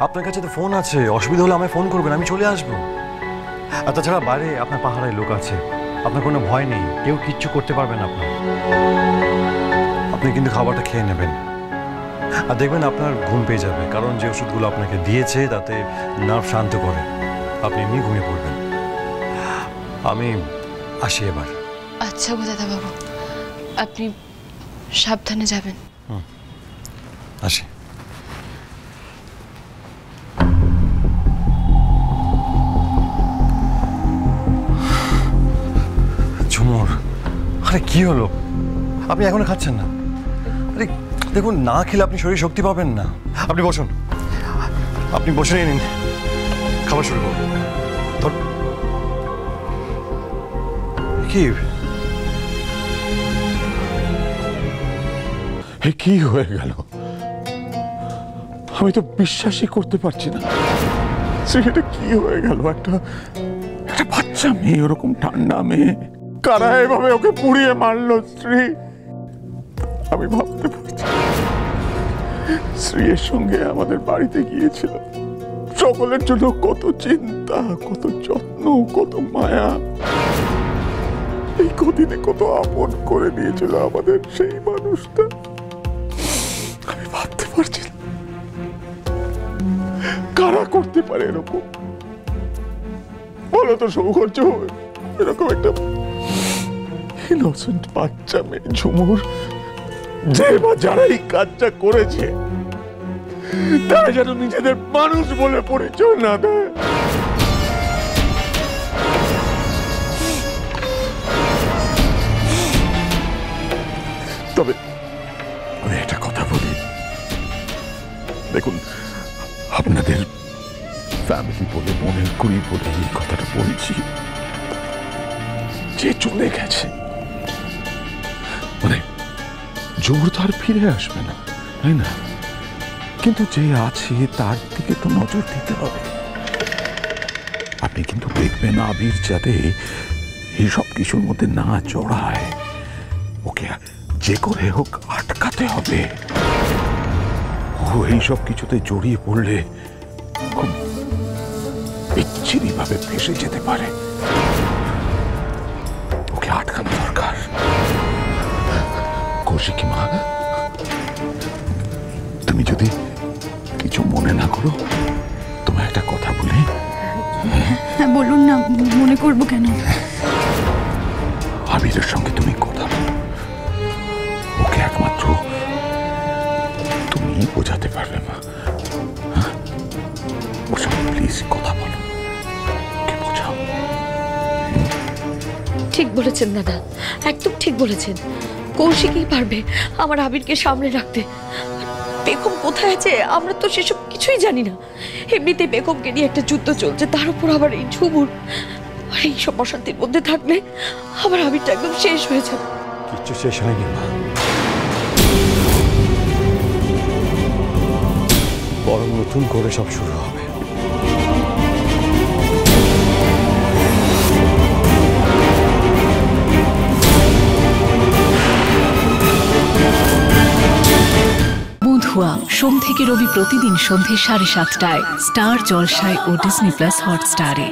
আপনার কাছে তো ফোন আছে, অসুবিধা হলে আমায় ফোন করবেন, আমি চলে আসবো। আর তাছাড়া বাইরে আপনার পাহাড়ায় লোক আছে, আপনার কোনো ভয় নেই, কেউ কিচ্ছু করতে পারবে না আপনার। আপনি কিন্তু খাবারটা খেয়ে নেবেন, আর দেখবেন আপনার ঘুম পেয়ে যাবে, কারণ যে ওষুধগুলো আপনাকে দিয়েছে তাতে নার্ভ শান্ত করে, আপনি এমনি ঘুমিয়ে পড়বেন। আমি আসি এবার। আচ্ছা গো দাদাবাবু, আপনি সাবধানে যাবেন। আসি। ঝুমুর, আরে কি হলো, আপনি এখনো খাচ্ছেন না? আরে দেখুন, না খেলে আপনি শরীরে শক্তি পাবেন না। আপনি বসুন, আপনি বসে নিন, খাবার শুরু করুন। কি কি হয়ে গেল? আমি তো বিশ্বাসই করতে পারছি না। সেটা কি হয়ে গেল? একটা বাচ্চা মেয়ে, ওরকম ঠান্ডা মেয়ে, কারা এভাবে ওকে পুড়িয়ে মারলো? শ্রী, আমি ভাবতে পারছি। শ্রীয়ের সঙ্গে আমাদের বাড়িতে গিয়েছিল, সকলের জন্য কত চিন্তা, কত যত্ন, কত মায়া, এই কদিনে কত আপন করে দিয়েছিল আমাদের সেই মানুষটা। আমি ভাবতে পারছি না কারা করতে পারে এরকম। বলো তো সৌকর্য, এরকম একটা ইনোসেন্ট বাচ্চা মেয়ে ঝুমুর, যে বা যারা এই কাজটা করেছে তারা যেন নিজেদের মানুষ বলে পরিচয় না দেয়। তবে আমি একটা কথা বলি, দেখুন, আপনাদের ফ্যামিলি বলে, মনের কুড়ি বলে এই কথাটা বলছি, যে চলে গেছে মানে ঝুমুর তো আর ফিরে আসবে না, তাই না? কিন্তু যে আছে তার দিকে তো নজর দিতে হবে। আপনি কিন্তু দেখবেন আবির যাতে এই সব কিছুর মধ্যে না জড়ায়, ওকে যে করে হোক আটকাতে হবে। ও এইসব কিছুতে জড়িয়ে পড়লে খুব বিচ্ছিরি ভাবে ফেসে যেতে পারে, ওকে আটকানো দরকার। কৌশিকী মা, তুমি যদি কিছু মনে না করো, তোমায় একটা কথা বলি। হ্যাঁ বলুন না, মনে করবো কেন? আবিরের সঙ্গে তুমি কথা বলো, ওকে একমাত্র তুমি বোঝাতে পারবে মা। ওর সঙ্গে প্লিজ কথা বলো, ওকে বোঝাও। ঠিক বলেছেন দাদা, একদম ঠিক বলেছেন। কৌশিকী পারবে আমার আবিরকে সামনে রাখতে। বেগম কোথায় আছে আমরা তো সেসব কিছুই জানি না। এমনিতে বেগমকে নিয়ে একটা যুদ্ধ চলছে, তার উপর আবার এই ঝুমুর, আর এইসব অশান্তির মধ্যে থাকলে আমার আবিরটা একদম শেষ হয়ে যাবে। কিচ্ছু শেষ হয়নি মা, বরং নতুন করে সব শুরু হবে। বধুয়া সোম থেকে রবি প্রতিদিন সন্ধ্যে 7:30টায় স্টার জলসায় ও ডিজনি প্লাস হটস্টারে।